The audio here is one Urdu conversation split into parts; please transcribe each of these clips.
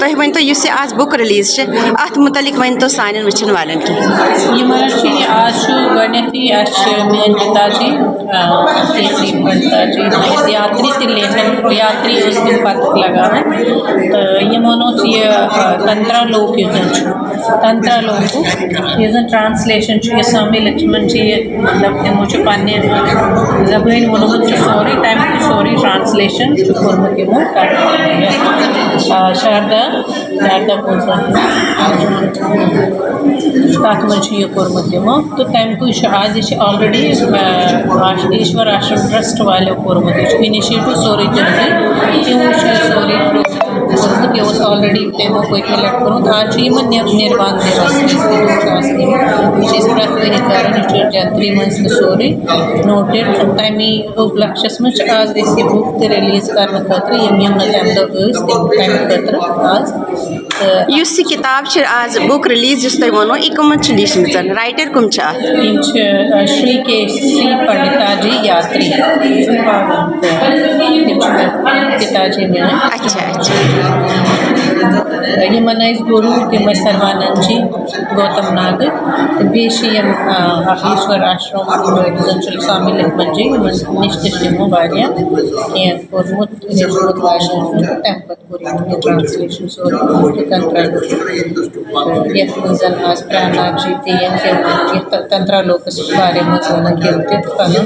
تُہۍ ؤنۍتو یُس یہِ آز بُک رِلیٖز چھِ اَتھ مُتعلِق ؤنۍتو سانٮ۪ن وٕچھن والٮ۪ن کینٛہہ. یِم حظ چھِ آز چھُ گۄڈٕنٮ۪تھٕے اَسہِ چھِ میٛٲنۍ پِتاجی کیسی پِتاجی اَسہِ یاتری تہِ لیکھان یاتری ٲسۍ تِم پَتہٕ لگاوان تہٕ یِمن اوس یہِ تنترا لوک یُس زَن چھُ تنترا لوکُک یُس زَن ٹرٛانسلیشَن چھُ یہِ سوامی لَکشمن چھِ یہِ مطلب تِمو چھُ پنٛنہِ زبٲنۍ ووٚنمُت چھُ سورُے تَمیُک چھُ سورُے ٹرٛانسلیشَن چھُ کوٚرمُت یِمو شاردا پوٗزا تَتھ منٛز چھُ یہِ کوٚرمُت یِمو تہٕ تَمہِ چھُ آز یہِ چھِ آلریڈی ایشور آشرم ٹرٛسٹ والیو کوٚرمُت یہِ چھُ اِنِشیٹِو سورُے تِمنٕے تِمو چھُ یہِ سورُے کوٚرمُت یہِ اوس آلریڈی تِمو پٔتمہِ لَٹہِ کوٚرمُت آز چھُ یِمن نِروان دِوس چھُ آسان یہِ چھِ أسۍ پرٛٮ۪تھ ؤری کَران یہِ چھُ جنتری منٛز تہِ سورُے نوٹِڈ تَمی اُپلَکشَس منٛز چھِ آز أسۍ یہِ بُک تہِ رِلیٖز کَرنہٕ خٲطرٕ یِم نہٕ تَمہِ دۄہ ٲسۍ تَمہِ خٲطرٕ آز تہٕ یُس یہِ کِتاب چھِ آز بُک رِلیٖز یُس تۄہہِ ووٚنوُ یہِ کٕمَن چھِ لیٖچھمٕژ رایٹَر کٕم چھِ اَتھ یِم چھِ شری کیسی پنڈِتاجی یاتری تِم چھِ پِتاجی میٛٲنۍ اچھا اچھا یِمن ٲسۍ گروٗ تِم ٲسۍ سروانند جی گوتم ناگٕکۍ تہٕ بیٚیہِ چھِ یِم ایشور آشرم یُس زَن چھُ سوامی لکشمن جی یِمن نِش تہِ چھِ یِمو واریاہ کینٛہہ کوٚرمُت ہیٚچھمُت واریاہ تہٕ تَمہِ پَتہٕ کوٚر یِمو ٹرٛانسلیشَن سورُے تنترا یَتھ منٛز زَن آز پرٛاناک جی تہِ یِم تنترا لوکَس بارے منٛز وَنان تِم تہِ پَنُن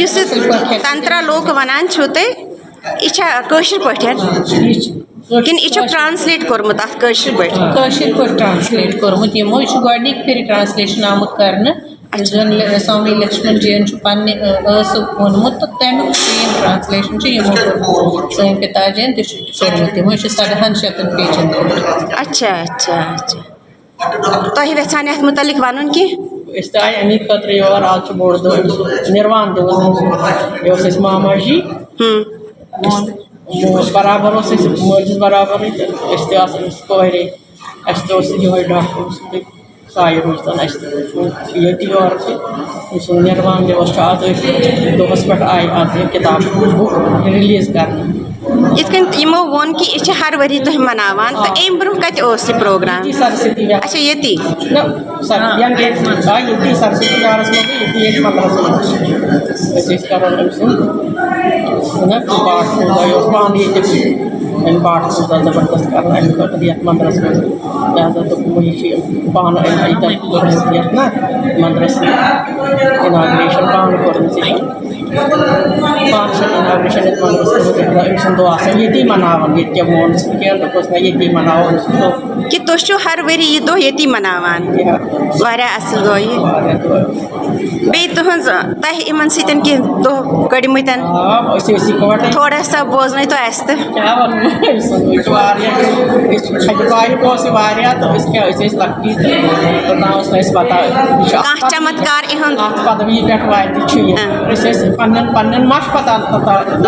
یُس یہِ تنترا لوک وَنان چھُو تُہۍ یہِ چھا کٲشِر پٲٹھۍ کِنہٕ یہِ چھُکھ ٹرٛانسلیٹ کوٚرمُت اَتھ کٲشِر پٲٹھۍ کٲشِر پٲٹھۍ ٹرٛانسلیٹ کوٚرمُت یِمو یہِ چھُ گۄڈٕنِکۍ پھِرِ ٹرٛانسلیشَن آمُت کَرنہٕ یُس زَن سوامی لکشمن جِیَن چھُ پنٛنہِ ٲسہٕ ووٚنمُت تہٕ تَمیُک سیم ٹرٛانسلیشَن چھِ یِمو کوٚرمُت سٲنۍ پِتاجِیَن تہِ چھُ کوٚرمُت یِمو یہِ چھُ 700 پیجَن کوٚرمُت اچھا اچھا اچھا تۄہہِ یژھان یَتھ مُتعلِق وَنُن کینٛہہ أسۍ تہِ آیہِ اَمی خٲطرٕ یور آز چھُ بوٚڑ دۄہ نِروان دِوس یہِ اوس اَسہِ ماما جی برابر اوس اَسہِ مٲلِس برابرٕے تہٕ أسۍ تہِ آسہٕ أمِس کورے اَسہِ تہِ اوس یِہوے ڈاکٹر سُنٛدُے سایہِ روٗزتَن اَسہِ تہِ ییٚتہِ یورٕ تہِ أمۍ سُنٛد نِروان دِوس چھُ آز أتھۍ دۄہَس پٮ۪ٹھ آیہِ آز یہِ کِتاب بُک رِلیٖز کَرنہٕ یِتھ کٔنۍ یِمو ووٚن کہِ یہِ چھِ ہر ؤری تُہۍ مَناوان تہٕ اَمہِ برونٛہہ کَتہِ اوس یہِ پرٛوگرام سرستی اچھا ییٚتی ییٚتی سرستی وارَس منٛزٕے ییٚتی ییٚتہِ مَندرَس منٛز أسۍ ٲسۍ کَران أمۍ سُنٛد پاٹ پوٗزا یہِ اوس پانہٕ ییٚتہِ أمۍ پاٹ پوٗزا زبردست کَران اَمہِ خٲطرٕ یَتھ مَندرَس منٛز لہٰذا دوٚپُن یہِ چھِ پانہٕ ییٚتٮ۪ن کوٚرمُت یَتھ نا مَندرَس اِناگریشَن پانہٕ کوٚرمُت پانہٕ چھِ اِناگریشَن یَتھ مَندرَس کوٚرمُت أمۍ سُنٛد دۄہ آسان ییٚتی مَناوان ییٚتہِ کیٛاہ ووٚنُس نہٕ کینٛہہ دوٚپُس نہ ییٚتی مَناوو أمۍ سُنٛد دۄہ کہِ تُہۍ چھِو ہر ؤری یہِ دۄہ ییٚتی مَناوان واریاہ اَصٕل گوٚو یہِ بیٚیہِ تُہٕنٛز تۄہہِ یِمن سۭتۍ کینٛہہ دۄہ کٔڑمٕتۍ أسۍ ٲسۍ اِکوَٹَے تھوڑا سا بوزنٲیتو اَسہِ تہٕ کیٛاہ وَنہٕ بہٕ أمۍ سُنٛد یہِ چھُ واریاہ أسۍ چھِ ٹایِم اوس یہِ واریاہ تہٕ أسۍ کیٛاہ أسۍ ٲسۍ لۄکٹی تہٕ توٚتام ٲس نہٕ اَسہِ پَتہ یہِ چھُ کانٛہہ چمتکار یِہُنٛد اَتھ پَدوی پٮ۪ٹھ واتہِ چھُ یہِ أسۍ ٲسۍ پنٛنٮ۪ن ما چھُ پَتہ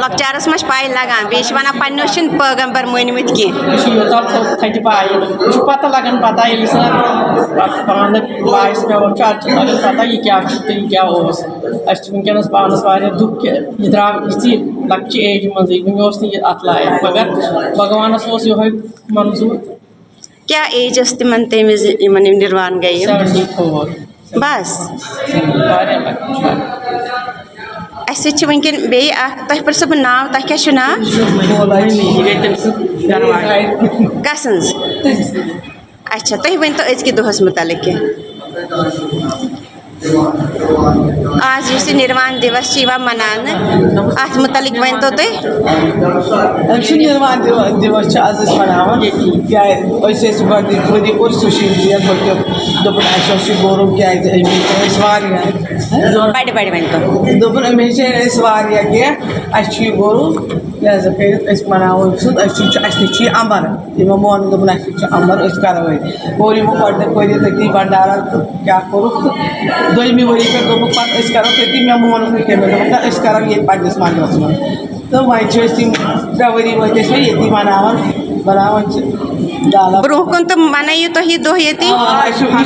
لۄکچارَس منٛز چھِ پَے لگان بیٚیہِ چھِ وَنان پنٛنیو چھِنہٕ پیغمبر مٲنۍمٕتۍ کینٛہہ یہِ چھُ یوٗتاہ تھَدِ پایہِ یہِ چھُ پَتہ لگان پَتہ ییٚلہِ سۄ پانہٕ بایِس پٮ۪وان چھُ اَدٕ چھُ لگان پَتہ یہِ کیٛاہ چھُ تہٕ یہِ کیٛاہ اوس اَسہِ چھُ وٕنکٮ۪نَس پانَس واریاہ دُکھ کہِ یہِ درٛاو یِژی لۄکچہِ ایجہِ منٛزٕے وٕنہِ اوس نہٕ یہِ اَتھ لایق مگر بھگوانَس اوس یِہوے منظوٗر کیٛاہ ایج ٲس تِمن تَمہِ وِزِ یِمن یِم نِروان گٔیہِ 74 بَس واریاہ لۄکٕٹۍ اَسہِ سۭتۍ چھِ وٕنکٮ۪ن بیٚیہِ اکھ تۄہہِ پرٛژھو بہٕ ناو تۄہہِ کیٛاہ چھُ ناو کَسٕنٛز اچھا تُہۍ ؤنۍتو أزکہِ دۄہَس مُتعلِق کینٛہہ آز یُس یہِ نِروان دِوس چھِ یِوان مَناونہٕ اَتھ مُتعلِق ؤنۍتو تُہۍ أمۍ سُنٛد نِروان دِوس چھِ آز أسۍ مَناوان کیٛازِ أسۍ ٲسۍ گۄڈٕنِکۍ ؤری کوٚر سوشَل دوٚپُن اَسہِ اوس یہِ گورُم کیٛازِ أمۍ ہیٚچھنٲے أسۍ واریاہ بَڑِ ؤنۍتو دوٚپُن أمۍ ہیٚچھنٲے أسۍ واریاہ کینٛہہ اَسہِ چھُ یہِ گورُم لہذا کٔرِتھ أسۍ مَناوو أمۍ سُنٛد اَسہِ نِش چھُ یہِ اَمر یِمو مون دوٚپُن اَسہِ نِش چھُ اَمر أسۍ کَرو یہِ اور یِمو گۄڈٕنیٚتھ پٔرِتھ تٔتی بَنڈارا تہٕ کیٛاہ کوٚرُکھ تہٕ دوٚیمہِ ؤری پٮ۪ٹھ دوٚپُکھ پَتہٕ أسۍ کَرو تٔتی مےٚ مونُکھ نہٕ کینٛہہ مےٚ دوٚپُکھ نہ أسۍ کَرو ییٚتہِ پنٛنِس مَنٛدرَس منٛز تہٕ وۄنۍ چھِ أسۍ یِم 3 ؤری وٲتۍ أسۍ وۄنۍ ییٚتی بَناوان چھِ ڈالا برونٛہہ کُن تہٕ مَنٲیِو تُہۍ یہِ دۄہ ییٚتی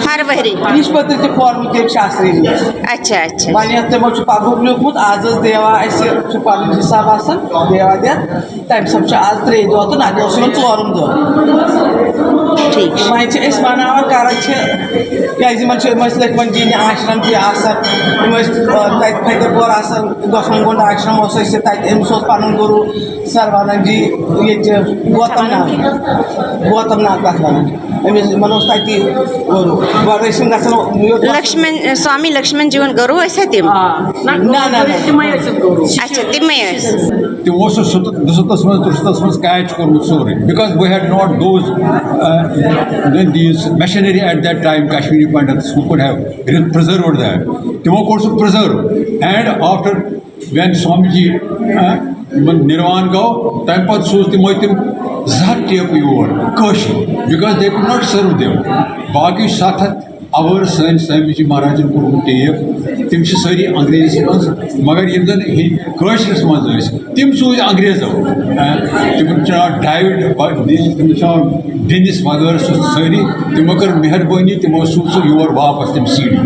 ہر ؤری نِشپٔتٕر تہِ کھولمُت تٔمۍ شاستری جی اچھا اچھا وۄنۍ یَتھ تِمو چھُ پَگہُک لیوٗکھمُت آز ٲس دیوا اَسہِ چھُ پَنُن حِساب آسان دیوا دِتھ تَمہِ سبہٕ چھُ آز 3 دۄہ تہٕ نَتہٕ اوس یِمن 4 دۄہ ٹھیٖک چھُ وۄنۍ چھِ أسۍ مَناوان کَران چھِ کیٛازِ یِمن چھِ یِم ٲسۍ لٔکھمَن جی آشرم تہِ آسان یِم ٲسۍ تَتہِ فتح پور آسان دۄشوٕنی گُنٛڈ آشرم اوس اَسہِ تَتہِ أمِس اوس پَنُن گُروٗ سروانند جی ییٚتہِ گوتم ناگ تَتھ وَنان أمِس یِمن اوس تَتی گُروٗ گۄڈٕ ٲسۍ یِم گژھان لکشمن سوامی لکشمن جیُن گروٗ ٲسیا تِم تِمے ٲسِکھ گروٗ اچھا تِمے ٲسۍ تِمو اوس سُہ 17 منٛز 63 منٛز کیچ کوٚرمُت سورُے because we had not those these machinery at that time Kashmiri Pandits who could have preserved that تِمو کوٚر سُہ preserve and after when Swami ji نِروان گوٚو تَمہِ پَتہٕ سوٗز تِمو تِم 2 ہَتھ ٹیپہٕ یور Koshur because they could not سٔرو دِم باقٕے 700 اَوٲرٕس سٲنۍ سوامی جی مہاراجن کوٚرمُت ٹیپ تِم چھِ سٲری انگریزی منٛز مگر یِم زَن کٲشرِس منٛز ٲسۍ تِم سوٗزۍ انگریزو تِمن چھُ ناو ڈایوِڈ تِمن چھُ ناو ڈینِس وغٲرٕ سُہ سٲری تِمو کٔر مہربٲنی تِمو سوٗز سُہ یور واپس تِم سی ڈی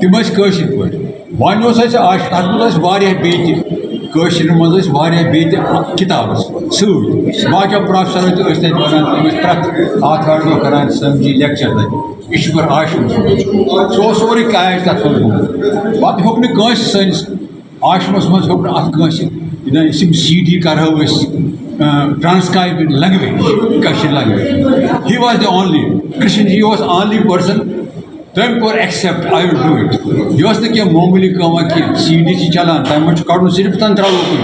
تِم ٲسۍ کٲشِر پٲٹھۍ وۄنۍ اوس اَسہِ اَتھ منٛز ٲسۍ واریاہ بیٚیہِ تہِ کٲشرٮ۪ن منٛز ٲسۍ واریاہ بیٚیہِ تہِ کِتابہٕ سۭتۍ باقیو پرٛوفیسَرو تہِ ٲسۍ تَتہِ وَنان تِم ٲسۍ پرٛٮ۪تھ آتھوارِ دۄہ کَران سَمجی لیکچَر تَتہِ ایشور آشرم سُہ اوس سورُے کیچ تَتھ منٛز گوٚمُت پَتہٕ ہیوٚک نہٕ کٲنٛسہِ سٲنِس آشرمَس منٛز ہیوٚک نہٕ اَتھ کٲنٛسہِ أسۍ یِم سی ڈی کَرہو أسۍ transcribe in language Koshur language he was the only Krishan ji was only person تٔمۍ کوٚر except I will do it یہِ ٲس نہٕ کینٛہہ معموٗلی کٲمہ کینٛہہ سی ڈی چھِ چَلان تَمہِ منٛز چھُ کَڑُن صرف تنترا لوکُن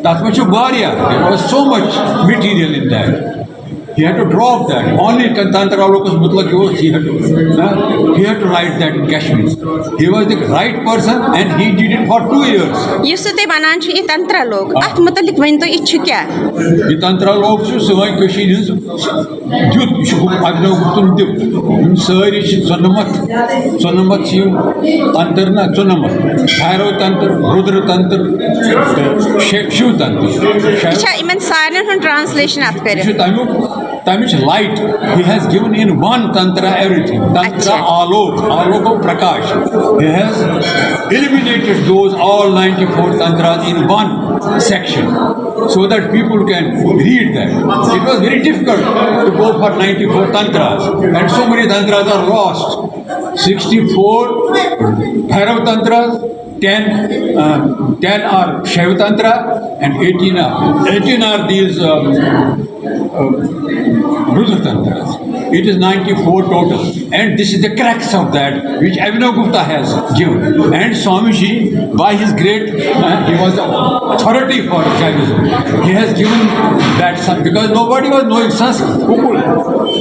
تَتھ منٛز چھُ واریاہ there was so much material in that he had to drop that only Tantra Lokus Mutlaq he had to write that in Kashmir he was the right person and he did it for 2 years یُس تُہۍ وَنان چھُ یہِ تنترا لوک اَتھ مُتعلِق ؤنۍ تو یہِ چھُ کیٛاہ یہِ تنترا لوک چھُ سٲنۍ کٔشیٖرِ ہٕنٛز دیُت یہِ چھُ اَبنو گُپتُن دیُت یِم سٲری چھِ 94 چھِ یِم تنتر نہ 94 بھیرو تنتر رُدر تنتر شِو تنتر یہِ چھا یِمن سارنٕے ہُنٛد ٹرانسلیشن اَتھ یہِ کٔرِتھ چھُ تَمِچ light he has given in one tantra everything tantra alok of prakash he has eliminated those all 94 tantras in one section so that people can read that it was very difficult to go for 94 tantras and so many tantras are lost 64 bhairav tantras 10 are Shaiva Tantra and 18 are these Rudra Tantras. It is 94 total. And this is the crux of that which Abhinavagupta has given. And Swamiji, by his great, he was the authority for Jainism. He has given that because nobody was knowing Sanskrit.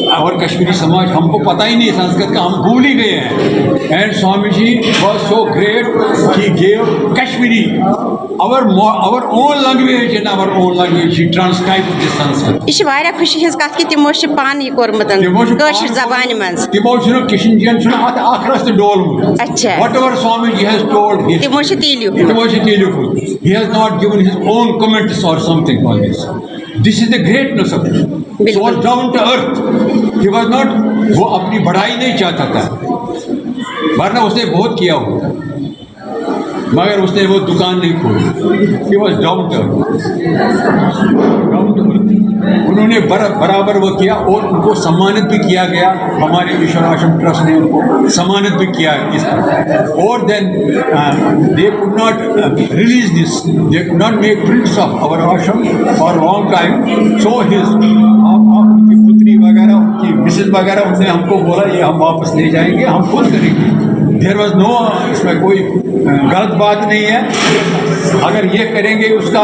Our Kashmiri Samaj, humko pata hi nahi Sanskrit ka, hum bhool hi gaye hain. And Swamiji was so great, he gave Kashmiri, our own language, in our own language, he transcribed the Sanskrit. یہِ چھِ واریاہ خوشی ہٕنٛز کَتھ کہِ تِمو چھِ پانہٕ یہِ کوٚرمُت کٲشِر زبانہِ منٛز تِمو چھُنہٕ کِشن جین چھُنہٕ اَتھ اکھ رَس تہِ ڈولمُت اچھا whatever Swami ji has told تِمو چھِ تی لیوٗکھمُت تِمو چھِ تی لیوٗکھمُت he has not given his own comments or something on this this is the greatness of he was down to earth he was not وہ اپنی بڑائی نہیں چاہتا تھا ورنہ اس نے بہت کیا ہوتا مگر اس نے وہ دکان نہیں کھولی ہی واز ڈاؤن ٹو ارتھ انہوں نے برابر وہ کیا اور ان کو سمانت بھی کیا گیا ہمارے ایشور آشرم ٹرسٹ نے ان کو سمانت بھی کیا اس پر اور then they could not release this they could not make prints of our ashram for long time so his ان کی پتری وغیرہ ان کی مسز وغیرہ ان نے ہم کو بولا یہ ہم واپس لے جائیں گے ہم خود کریں گے دیر واز نو اس میں کوئی غلط بات نہیں ہے اگر یہ کریں گے اس کا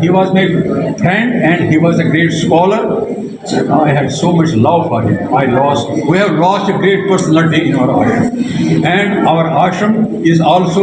he was my friend and he was a great scholar. I had so much love for him. We have lost a great personality in our ashram. And our ashram is also,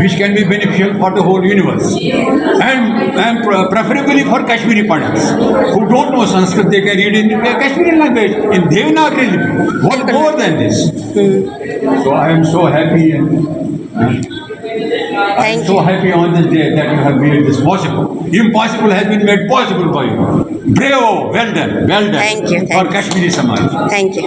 which can be beneficial for the whole universe and preferably for Kashmiri Pandits who don't know Sanskrit. They can read in Kashmiri language in Devanagari lipi. What more than this? So I am so happy and I'm so happy on this day that you have made this possible. Impossible has been made possible by you. Bravo, well done. Thank you. For Kashmiri Samaj. Thank you.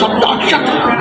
1700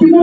تمو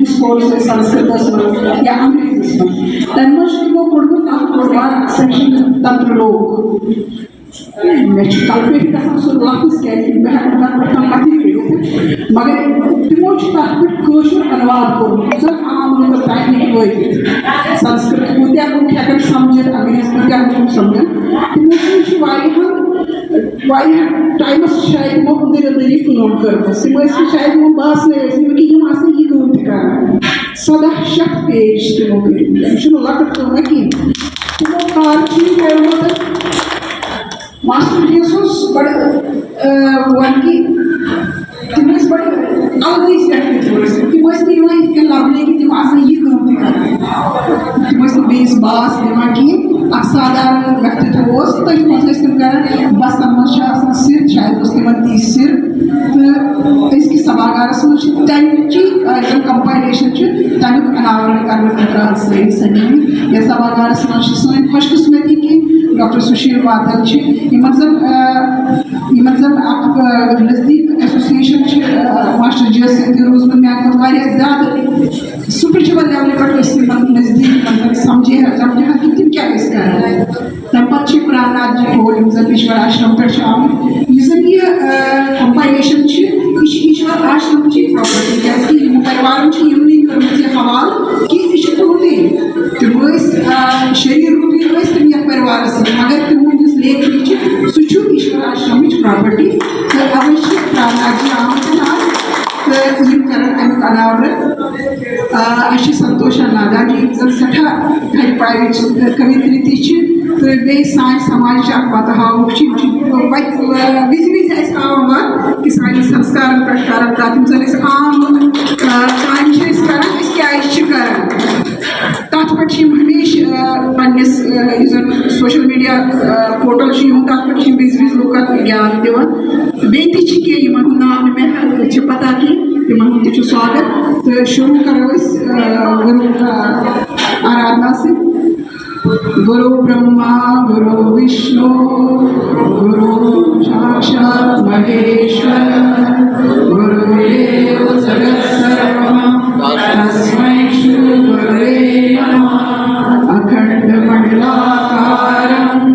ڈسکورس سنسکرتس منٛز یا انگریزس منٛز تمہِ منٛز چھُ تِمو کوٚڑمُت اکھ بوٚڑ بار سیکشن تنتر لوک مےٚ چھُ تَتھ پٮ۪ٹھ گژھان سُہ لفظ کیٛازِ بہٕ ہٮ۪کہٕ تَتھ پٮ۪ٹھ کَتھٕے کٔرِتھ مگر تِمو چھُ تَتھ پٮ۪ٹھ کٲشُر انواد کوٚرمُت یُس زَن عام لُکن تانۍ ہیٚکہِ وٲتِتھ سنسکرت کۭتیاہ لُکھ ہٮ۪کن سمجھِتھ انگریز کۭتیاہ لُکھ سمجھن تِمو منٛز چھُ واریاہن ٹایمس شاید تِمو أنٛدٕرۍ أنٛدٕرۍ یہِ کٲم کٔرمٕژ تِم ٲسۍ شاید یِمو باسنٕے ٲسۍ نہٕ کہِ یِم آسن یہِ کٲم تہِ کران 1700 پیج چھِ تِمو کٔرمٕتۍ یہِ چھُنہٕ لۄکٕٹ کٲمہ کینٛہہ تِمو کار چھُ یہِ کوٚرمُت ماسٹر جیَس اوس بڑٕ وَنہٕ کہِ تِم ٲسۍ بڑٕ الگٕے سٮ۪ٹھٕے تِم ٲسۍ نہٕ یِوان یِتھ کٔنۍ لَبنہٕ کہِ تِم آسن یہِ کٲم تہِ کران تِم ٲسۍ نہٕ بیٚیِس باس دِوان کینٛہہ اکھ سادھارن ویٚکتِتو اوس تٔتھۍ منٛز ٲسۍ تِم کران بسن منٛز چھِ آسان سِر شاید اوس تِمن تی سِر تہٕ أزکِس سباگارس منٛز چھِ تَمچی یۄس زن کمپایلیشن چھِ تمیُک اناورن کرنہٕ خٲطرٕ آز سٲری سجیمٕتۍ یتھ سباگارس منٛز چھِ سٲنۍ خۄش قسمتی کہِ ڈاکٹر سُشیل وادل چھِ یِمن زن اکھ نزدیٖک ایسوسیشن چھِ ماسٹر جی یس سۭتۍ تہِ روٗزمٕژ میانہِ کھۄتہٕ واریاہ زیادٕ سپرچُوَل لیولہِ پٮ۪ٹھ ٲسۍ تِمن نزدیٖک تِم سمجھان کہِ تِم کیٛاہ ٲسۍ کران تَمہِ پتہٕ چھِ پران ناتھ جی کول یِم زن ایشور آشرم پٮ۪ٹھ چھِ آمٕتۍ یُس زن یہِ کمپایلیشن چھِ یہِ چھِ ایشور آشرمچی پراپرٹی کیٛازِ کہِ یِمو پریوارن چھِ یِمنٕے کٔرمٕژ یہِ حوالہٕ کہِ یہِ چھِ تُہُنٛدُے تِم ٲسۍ شریٖر روٗپی ٲسۍ تِم یتھ پریوارس سۭتۍ مگر تِہُنٛد یُس لیکھنہٕ چھِ سُہ چھُ ایشور آشرمٕچ پراپرٹی تہٕ اوے چھِ پران ناتھ جی آمٕتۍ آز تہٕ یِم کرن امیُک اناورن اَسہِ چھِ سنتوشا نادا جی یِم زن سٮ۪ٹھاہ ہرِ پایِچ کٔوِتری تہِ چھِ تہٕ بیٚیہِ سانہِ سماجٕچ اکھ پتہٕ ہاوُکھ چھِ یِم چھِ وَتہِ وِزِ وِزِ اَسہِ ہاوان کہِ سانہِ سنسکارن پٮ۪ٹھ کران کتھ یِم زن أسۍ عام کامہِ چھِ أسۍ کران أسۍ کیٛازِ چھِ کران تتھ پٮ۪ٹھ چھِ یِم ہمیشہٕ پننِس یُس زن سوشل میڈیا پورٹل چھُ یِہُنٛد تتھ پٮ۪ٹھ چھِ یِم وِزِ وِزِ لُکن گیان دِوان بیٚیہِ تہِ چھِ کینٛہہ یِمن ہُنٛد ناو نہٕ مےٚ چھِ پتہ کینٛہہ تِمن ہُنٛد تہِ چھُ سواگت تہٕ شروٗع کرو أسۍ گُروٗ آرادھنا سۭتۍ گُروٗ برٛہما گُروٗ وِشنوٗ گُروٗ ساکشات مہیشور گُروٗدیو جگت سروا تسمے شری گُرُوے نمః اکھنڈ منڈلاکارم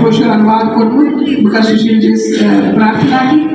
کٲشُر انواد کوٚرمُت بہٕ کرٕ سُشیل جی یس پرارتھنا کہِ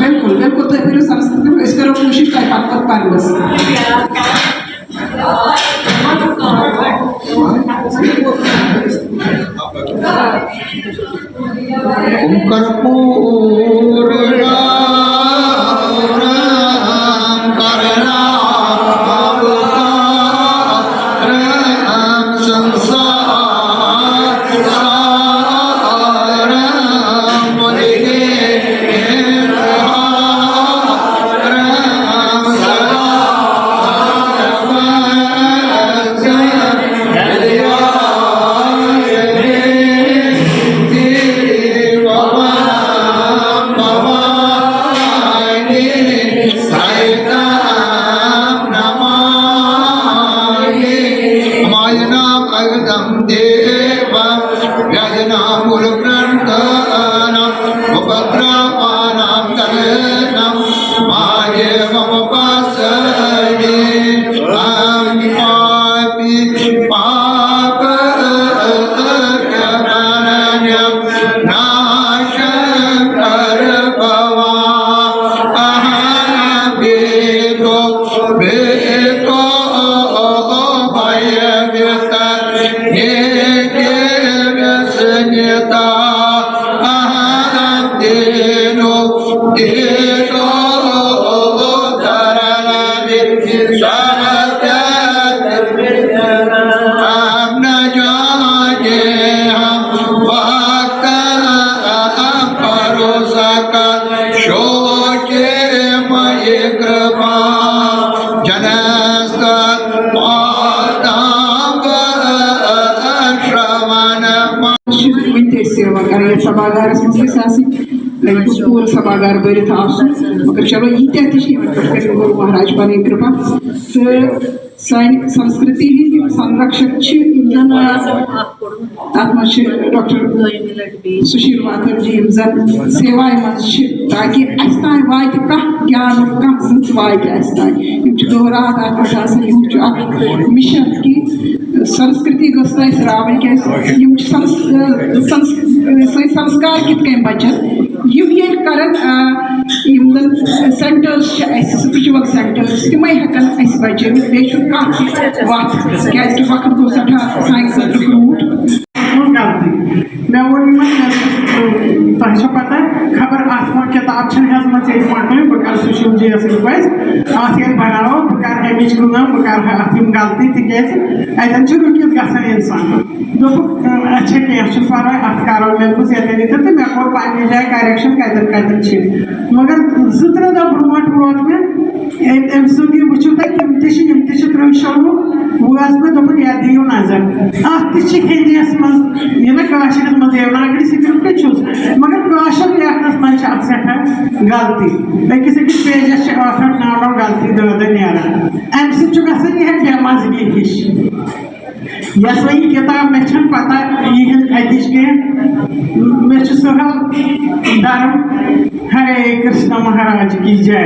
بِلکُل بِلکُل تُہۍ کٔرِو سنسکرت أسۍ کرو کوٗشِش تۄہہِ پتہٕ پرنس Yeah. ونتے سیوا کران یتھ سباگارس مز گھس پور سباگار برت مگر چلو یہ تہ گرو مہاراج پن کرپا تو سانہ سنسکرتی ہند سنرکشک تر مجھ ڈاکٹر سشیل ماتھر جی زن سیوا مز تاکہ اس تان وات گیان زنس وات اس تان دہ رات ات مجھ مشن کہ سنسکرتی گھس راون کی سنسکار کت کن بچن یہ کرن سینٹرز سپرچل سینٹرز تمے ہکن اس بچت بیچ وقت کیازِ کہ وقت گو سٹھا سانہِ خٲطرٕ برونٛٹھ مے ووٚن یِمن تۄہہِ چھو پتہ خبر اتھ منٛز کِتاب چھنہٕ ہیٚژمٕژ ییٚتہِ پٲٹھۍ بہٕ کرٕ سُشیل جی یس رِکویسٹ اتھ ییٚلہِ بناوو بہٕ کرٕ امِچ کٲم بہٕ کرٕ اتھ یِم غلطی تِکیازِ اتٮ۪ن چھُ رُکِتھ گژھان اِنسان دوٚپُکھ اچھا کینٛہہ چھُنہٕ پرواے اتھ کرو مےٚ دوٚپُس ییٚتٮ۪ن ییٚتٮ۪ن تہٕ مےٚ کوٚر پننہِ جایہِ کریکشن کتٮ۪ن کتٮ۪ن چھِ مگر 2-3 دۄہ برونٛٹھ ووت مےٚ أمۍ سُنٛد یہِ وٕچھِو تُہۍ تِم تہِ چھِ 13-14 وٲژ مےٚ دوٚپُن یتھ دِیِو نظر اتھ تہِ چھِ ہِندیَس منٛز یہِ نہ کٲشرِس منٛز دیوناگری سکرپٹ چھُس مگر کٲشُر لیکھنس منٛز چھِ اتھ سٮ۪ٹھاہ غلطی أکِس پیجس چھِ 8-9 غلطی دہ نیران امہِ سۭتۍ چھُ گژھان یِہے بے مزگی ہِش یۄس وۄنۍ یہِ کِتاب مےٚ چھنہٕ پتہ یِہنٛز اتِچ کینٛہہ مےٚ چھُ سہل دھرم ہرے کرشنا مہاراج کی جے